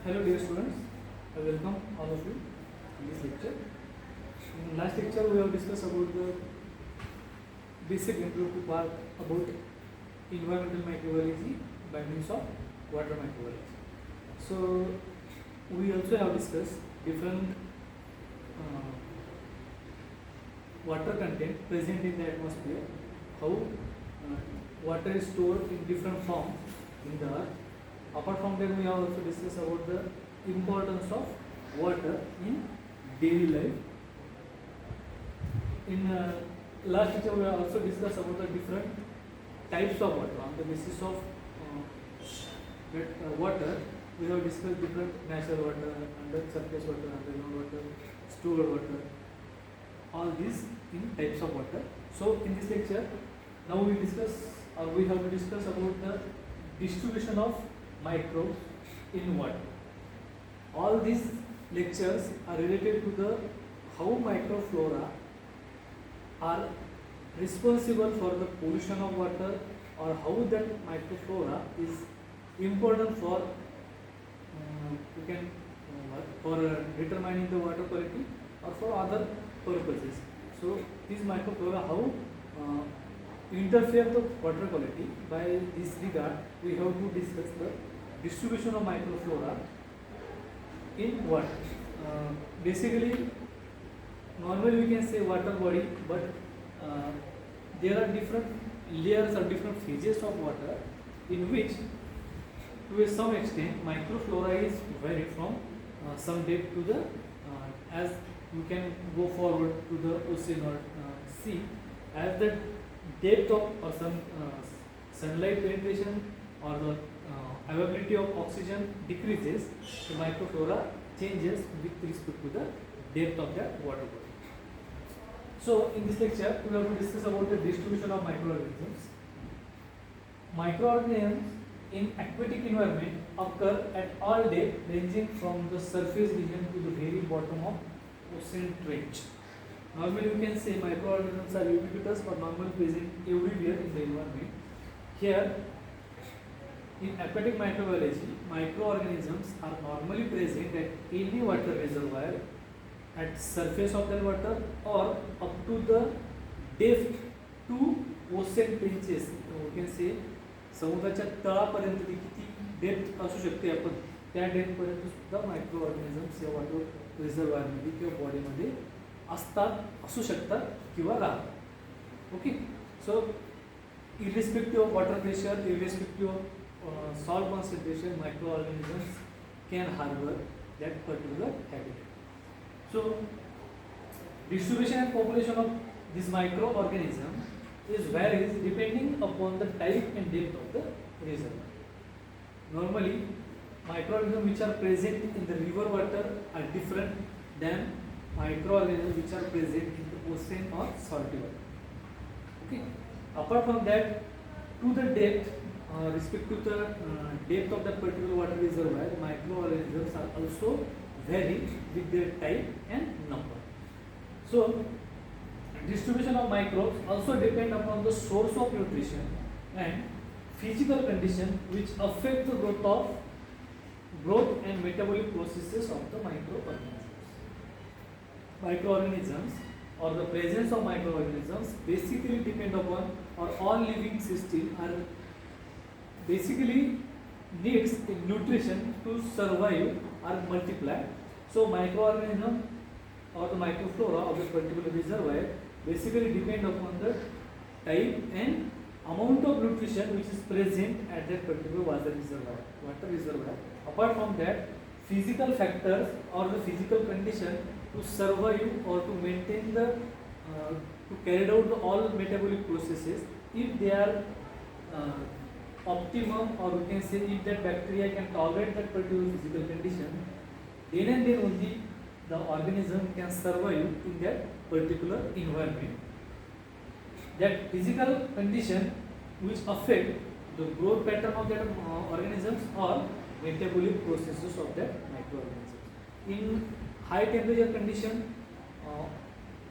Hello dear students, I welcome all of you in this lecture. In last lecture we have discussed about the basic introductory part about environmental microbiology by means of water microbiology. So we also have discussed different water content present in the atmosphere, how water is stored in different forms in the earth. Apart from that, we have also discussed about the importance of water in daily life. In last lecture, we have also discussed about the different types of water. On the basis of water, we have discussed different natural water, under surface water, underground water, stored water. All these in types of water. So in this lecture, now we have to discuss about the distribution of microbes in water. All these lectures are related to the how microflora are responsible for the pollution of water, or how that microflora is important for determining the water quality or for other purposes. So these microflora how interfere the water quality. By this regard, we have to discuss the distribution of microflora in water. Basically, normally we can say water body, but there are different layers or different phases of water in which, to some extent, microflora is varied from some depth to the as we can go forward to the ocean or sea, as the depth of or some sunlight penetration or the availability of oxygen decreases, the microflora changes with respect to the depth of that water body. So in this lecture, we have to discuss about the distribution of microorganisms. Microorganisms in aquatic environment occur at all depth, ranging from the surface region to the very bottom of ocean trench. Normally we can say microorganisms are ubiquitous or normally present everywhere in the environment. Here, in aquatic microbiology, microorganisms are normally present at any water reservoir, at surface of the water, or up to the depth to ocean trenches. We can say समुद्राच्या तळापर्यंत किती depth असू शकते आपण त्या डेप्थपर्यंत सुद्धा मायक्रोऑर्गॅनिझम्स या water रिझर्वायरमध्ये किंवा बॉडीमध्ये असू शकतात किंवा राहतात. Okay, so irrespective of water pressure, irrespective of salt concentration, microorganisms can harbor that particular habitat. So distribution and population of this microorganism is varies depending upon the type and depth of the reservoir. Normally, microorganisms which are present in the river water are different than microorganisms which are present in the ocean or salty water. Okay. Apart from that, to the depth, respect to the depth of that particular water reservoir, microorganisms are also vary with their type and number. So distribution of microbes also depend upon the source of nutrition and physical condition which affect the growth and metabolic processes of the microorganisms. Microorganisms or the presence of microorganisms basically depend upon, or all living systems are basically needs nutrition to survive or multiply. So microorganism or the microflora of the particular reservoir basically depend upon the type and amount of nutrition which is present at that particular water reservoir. Apart from that, physical factors or the physical condition to survive or to maintain the to carry out all metabolic processes, if they are optimum, or we can say if that bacteria can tolerate that particular physical condition, then and then only the organism can survive in that particular environment. That physical condition which affect the growth pattern of that organisms or metabolic processes of that microorganisms. In high temperature condition,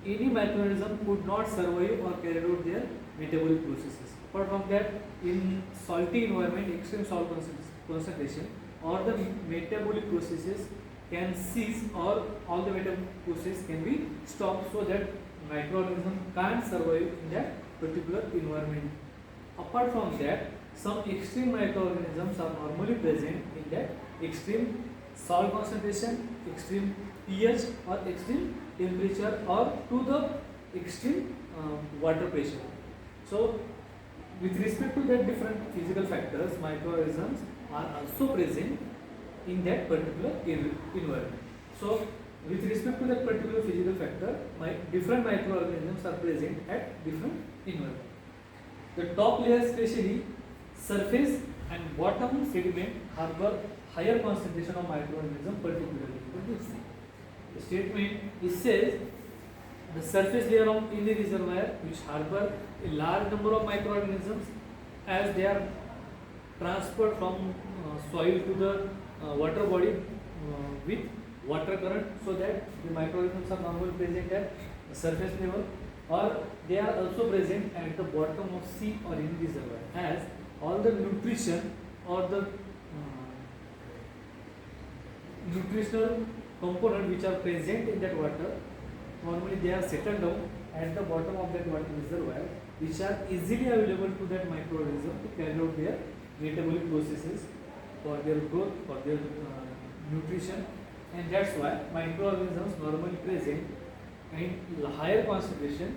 any microorganism could not survive or carry out their metabolic processes. Apart from that, in salty environment, extreme salt concentration, or the metabolic processes can cease, or all the metabolic processes can be stopped, so that microorganism can't survive in that particular environment. Apart from that, some extreme microorganisms are normally present in that extreme salt concentration, extreme pH, or extreme temperature, or to the extreme water pressure. So with respect to that different physical factors, microorganisms are also present in that particular environment. So with respect to that particular physical factor, different microorganisms are present at different environment. The top layer, especially surface and bottom sediment, harbor higher concentration of microorganisms, particularly. The statement it says the surface layer of in the reservoir which harbor a large number of microorganisms, as they are transferred from soil to the water body with water current, so that the microorganisms are normally present at the surface level, or they are also present at the bottom of sea or in the reservoir, as all the nutrition or the nutritional component which are present in that water, normally they are settled down at the bottom of that water reservoir, which are easily available to that microorganism to carry out their metabolic processes for their growth, for their nutrition, and that's why microorganisms normally present in higher concentration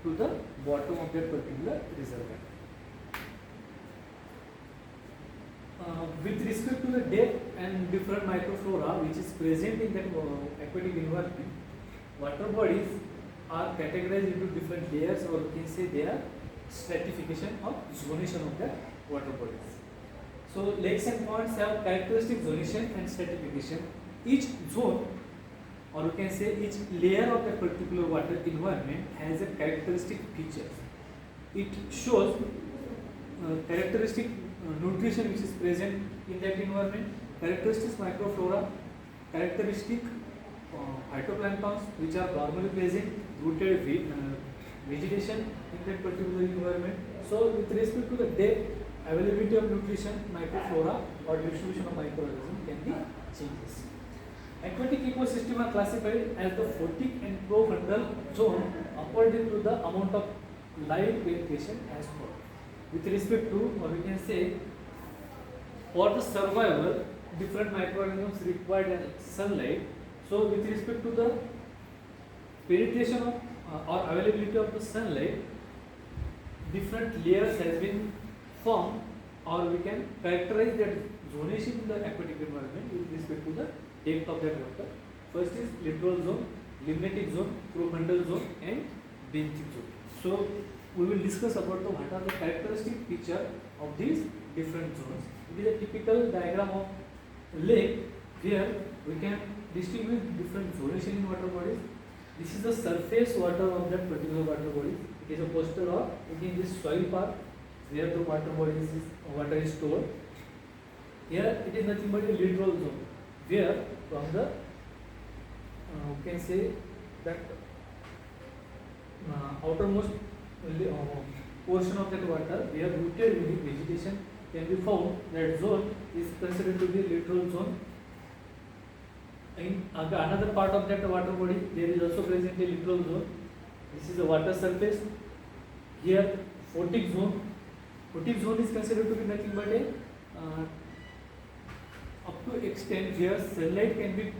to the bottom of that particular reservoir. With respect to the depth and different microflora which is present in that aquatic environment, water bodies are categorized into different layers, or we can say they are stratification or zonation of the water bodies. So lakes and ponds have characteristic zonation and stratification. Each zone, or we can say each layer of that particular water environment, has a characteristic features. It shows characteristic nutrition which is present in that environment, characteristic microflora, characteristic phytoplanktons which are normally present, rooted vegetation in that particular environment. So with respect to the depth, availability of nutrition, microflora, or distribution of microorganisms can be changes. Aquatic ecosystem are classified as the photic and profundal zone according to the amount of light penetration as per. With respect to, or we can say, for the survival, different microorganisms require sunlight. So with respect to the penetration of or availability of the sunlight, different layers has been formed, or we can characterize that zonation in the aquatic environment with respect to the depth of that water. First is littoral zone, limnatic zone, profundal zone, and benthic zone. So we will discuss about what are the characteristic feature of these different zones. It is a typical diagram of lake where we can distinguish different zonation in water bodies. This is the surface water of that particular water body. It is a coastal, or it is this soil part where the water is stored. Here it is nothing but a littoral zone, where from the we can say that outermost portion of that water where rooted vegetation can be found, that zone is considered to be littoral zone. In another part of that water body, there is also present a littoral zone. This is the water surface. Here, photic zone. Photic zone is considered to be nothing but a up to extent where sunlight can be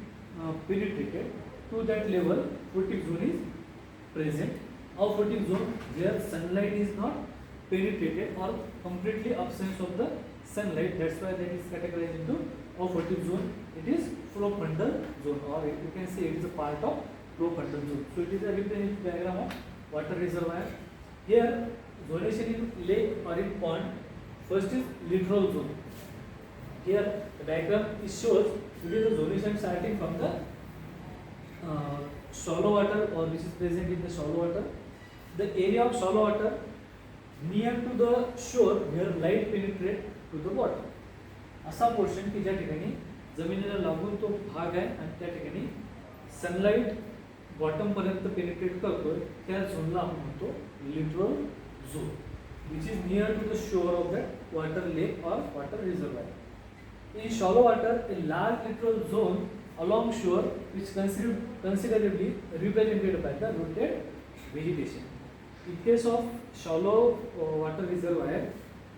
penetrated. To that level, photic zone is present. Or photic zone where sunlight is not penetrated, or completely absence of the sunlight. That's why that is categorized into apophotic zone. It is profundal zone, or you can say it is a part of profundal zone. So it is a representative diagram of water reservoir. Here, zonation in lake or in pond. First is littoral zone. Here, the diagram shows it is the zonation starting from the shallow water, or which is present in the shallow water. The area of shallow water near to the shore where light penetrate to the bottom. असा portion की ज्या ठिकाणी जमिनीला लागून तो भाग आहे आणि त्या ठिकाणी सनलाइट बॉटम पर्यंत पेनिट्रेट करतोय, त्या झोनला आपण म्हणतो littoral zone, which is near to the shore of that water lake or water reservoir. In shallow water, a large littoral zone along shore which considerably represented by the rooted vegetation. In case of shallow water reservoir,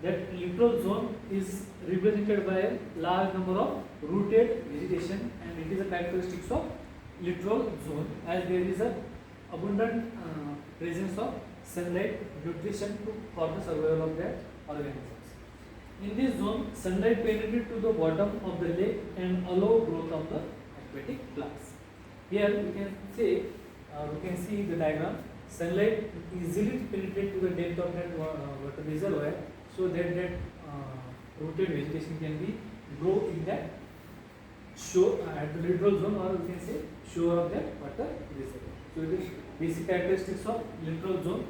that littoral zone is represented by a large number of rooted vegetation, and it is a characteristics of littoral zone, as there is a abundant presence of sunlight nutrition for the survival of that organisms. In this zone, sunlight penetrates to the bottom of the lake and allow growth of the aquatic plants. Here we can say, we can see the diagram. Sunlight easily penetrates to the depth of that water reservoir, so that rooted vegetation can be grow in that shore at the littoral zone, or we can say shore of that water reservoir. So it is basic characteristics of littoral zone.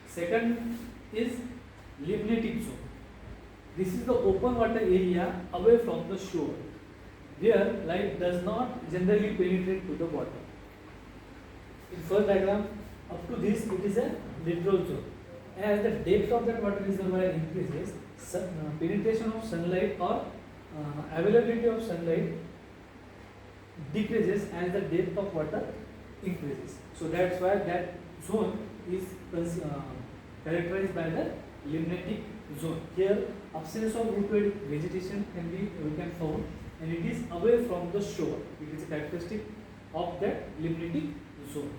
Second is limnatic zone. This is the open water area away from the shore, where light does not generally penetrate to the bottom. In first diagram, up to this it is a littoral zone. As the depth of that water reservoir increases, penetration of sunlight or availability of sunlight decreases as the depth of water increases. So that's why that zone is characterized by the limnatic zone. Here, absence of rooted vegetation we can found, and it is away from the shore. It is a characteristic of that limnatic zone.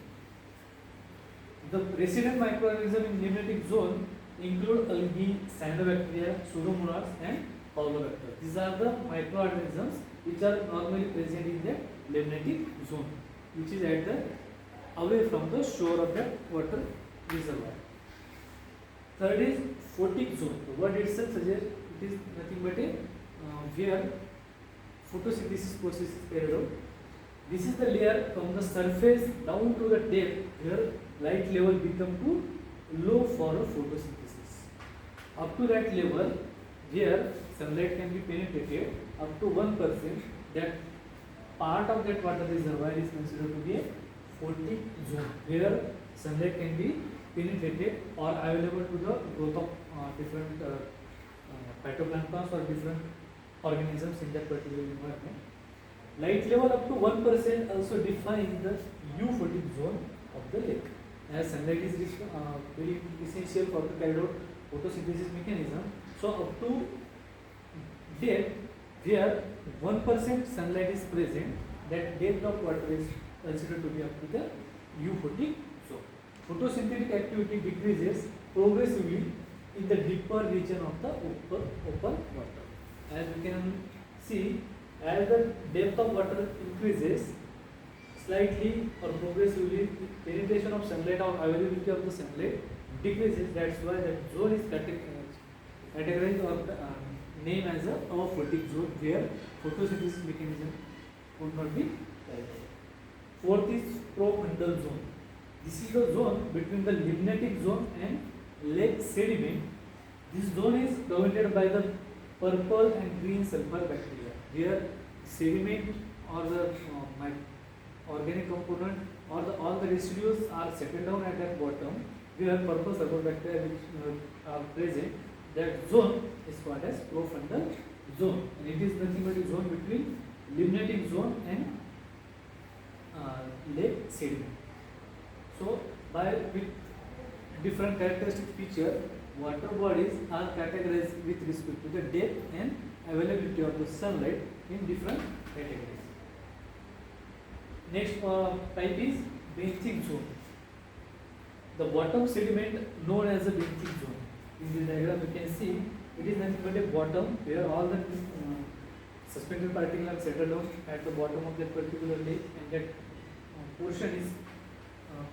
The resident microorganisms in limnatic zone include algae, cyanobacteria, pseudomonas, and Paulobacter. These are the microorganisms which are normally present in the limnatic zone, which is at the away from the shore of the water reservoir. Third is photic zone. The word itself suggests it is nothing but a where photosynthesis process is carried out. This is the layer from the surface down to the depth where light level become too low for a photosynthesis. Up to that level, where sunlight can be penetrated up to 1%, that part of that water reservoir is considered to be a photic zone, where sunlight can be penetrated or available to the growth of different phytoplanktons or different organisms in that particular environment. Light level up to 1% also define the euphotic zone of the lake. As sunlight is very essential for the carried out photosynthesis mechanism, so up to depth where 1% sunlight is present, that depth of water is considered to be up to the euphotic zone. Photosynthetic activity decreases progressively in the deeper region of the open water. As we can see, as the depth of water increases, slightly or progressively penetration of sunlight or availability of the sunlight decreases. That's why that zone is categorized or named as a apophotic zone, where photosynthesis mechanism would not be carried out. Fourth is profundal zone. This is the zone between the limnatic zone and lake sediment. This zone is dominated by the purple and green sulfur bacteria, where sediment or the organic component or all the residues are settled down at that bottom, where purple sulfur bacteria which are present. That zone is called as profundal zone, and it is nothing but a zone between limnatic zone and lake sediment. So, with different characteristic feature, water bodies are categorized with respect to the depth and availability of the sunlight in different categories. Next type is benthic zone. The bottom sediment known as a benthic zone. In this diagram you can see it is nothing but a bottom where all the suspended particles are settled down at the bottom of that particular lake, and that portion is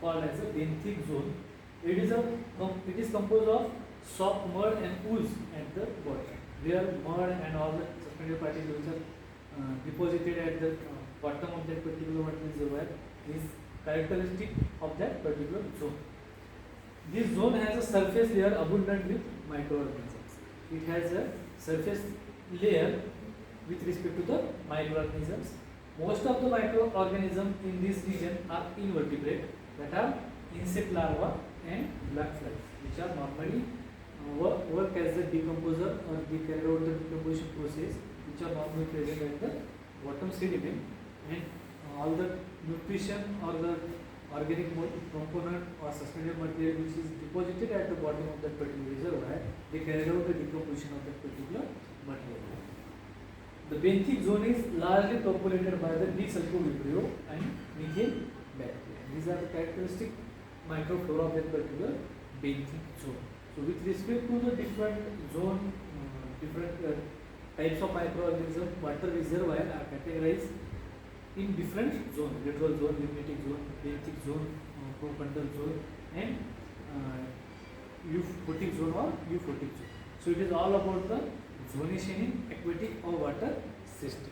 called as a benthic zone. It is composed of soft mud and ooze at the bottom, where mud and all the suspended particles are deposited at the bottom of that particular water reservoir is characteristic of that particular zone. This zone has a surface layer abundant with microorganisms. It has a surface layer with respect to the microorganisms. Most of the microorganisms in this region are invertebrate, that are insect larvae and black flies, which are normally work as a decomposer or they carry out the decomposition process which are normally present at the bottom sediment, and all the nutrition or the organic component or suspended material which is deposited at the bottom of that particular reservoir, they carry out the decomposition of that particular material. The benthic zone is largely populated by the desulfovibrio and methane bacteria. These are the characteristic microflora of that particular benthic zone. So with respect to the different zone, different types of microorganisms, water reservoir are categorized in different zones: littoral zone, limnatic zone, benthic zone, profundal zone, and euphotic zone or euphotic zone. So it is all about the zonation in aquatic or water system.